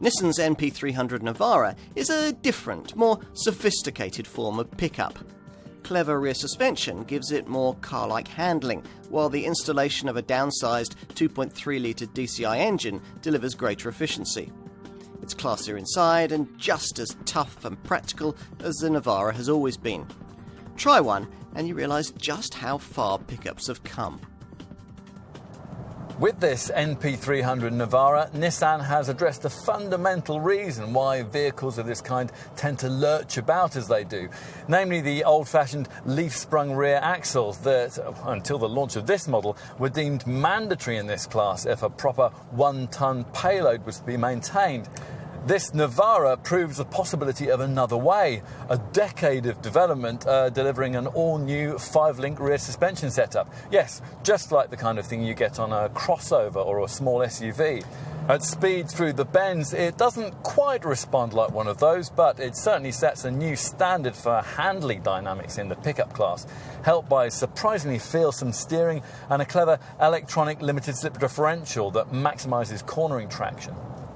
Nissan's NP300 Navara is a different, more sophisticated form of pickup. Clever rear suspension gives it more car-like handling, while the installation of a downsized 2.3-litre DCI engine delivers greater efficiency. It's classier inside and just as tough and practical as the Navara has always been. Try one and you realise just how far pickups have come. With this NP300 Navara, Nissan has addressed a fundamental reason why vehicles of this kind tend to lurch about as they do, namely the old-fashioned leaf-sprung rear axles that, until the launch of this model, were deemed mandatory in this class if a proper 1-ton payload was to be maintained. This Navara proves the possibility of another way, a decade of development delivering an all-new 5-link rear suspension setup. Yes, just like the kind of thing you get on a crossover or a small SUV. At speed through the bends, it doesn't quite respond like one of those, but it certainly sets a new standard for handling dynamics in the pickup class, helped by surprisingly feelsome steering and a clever electronic limited slip differential that maximises cornering traction.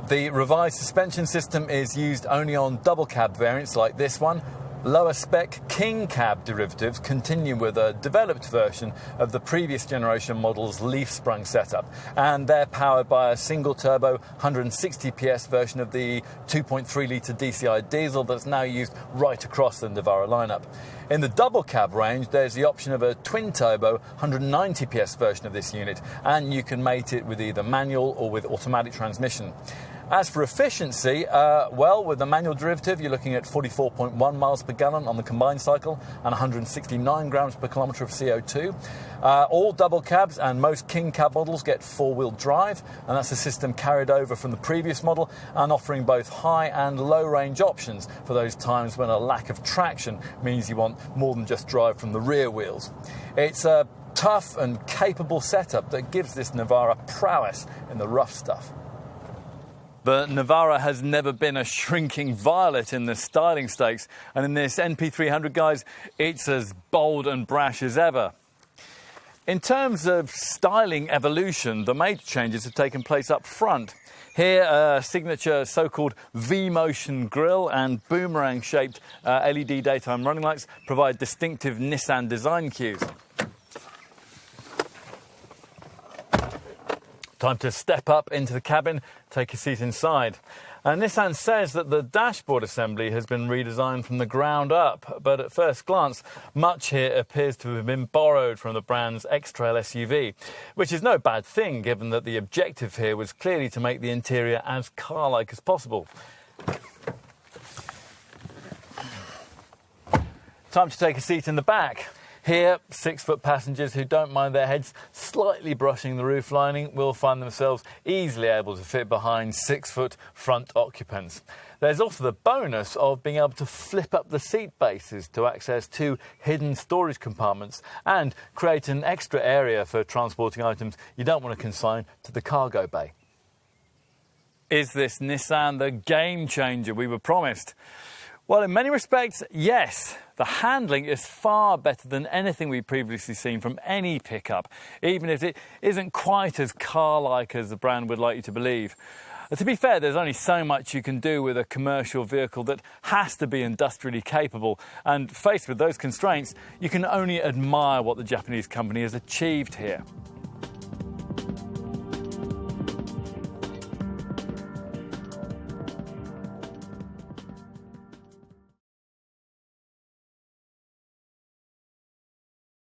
The revised suspension system is used only on double cab variants like this one. Lower spec King cab derivatives continue with a developed version of the previous generation model's leaf sprung setup, and they're powered by a single turbo 160 PS version of the 2.3 litre DCI diesel that's now used right across the Navara lineup. In the double cab range, there's the option of a twin turbo 190 PS version of this unit, and you can mate it with either manual or with automatic transmission. As for efficiency, well, with the manual derivative, you're looking at 44.1 miles per gallon on the combined cycle and 169 grams per kilometre of CO2. All double cabs and most King cab models get four-wheel drive, and that's a system carried over from the previous model and offering both high and low range options for those times when a lack of traction means you want more than just drive from the rear wheels. It's a tough and capable setup that gives this Navara prowess in the rough stuff. The Navara has never been a shrinking violet in the styling stakes, and in this NP300, guys, it's as bold and brash as ever. In terms of styling evolution, the major changes have taken place up front. Here, a signature so-called V-motion grille and boomerang-shaped LED daytime running lights provide distinctive Nissan design cues. Time to step up into the cabin, take a seat inside. Nissan says that the dashboard assembly has been redesigned from the ground up, but at first glance, much here appears to have been borrowed from the brand's X-Trail SUV, which is no bad thing given that the objective here was clearly to make the interior as car-like as possible. Time to take a seat in the back. Here, 6-foot passengers who don't mind their heads slightly brushing the roof lining will find themselves easily able to fit behind 6-foot front occupants. There's also the bonus of being able to flip up the seat bases to access 2 hidden storage compartments and create an extra area for transporting items you don't want to consign to the cargo bay. Is this Nissan the game changer we were promised? Well, in many respects, yes. The handling is far better than anything we've previously seen from any pickup, even if it isn't quite as car-like as the brand would like you to believe. To be fair, there's only so much you can do with a commercial vehicle that has to be industrially capable, and faced with those constraints, you can only admire what the Japanese company has achieved here.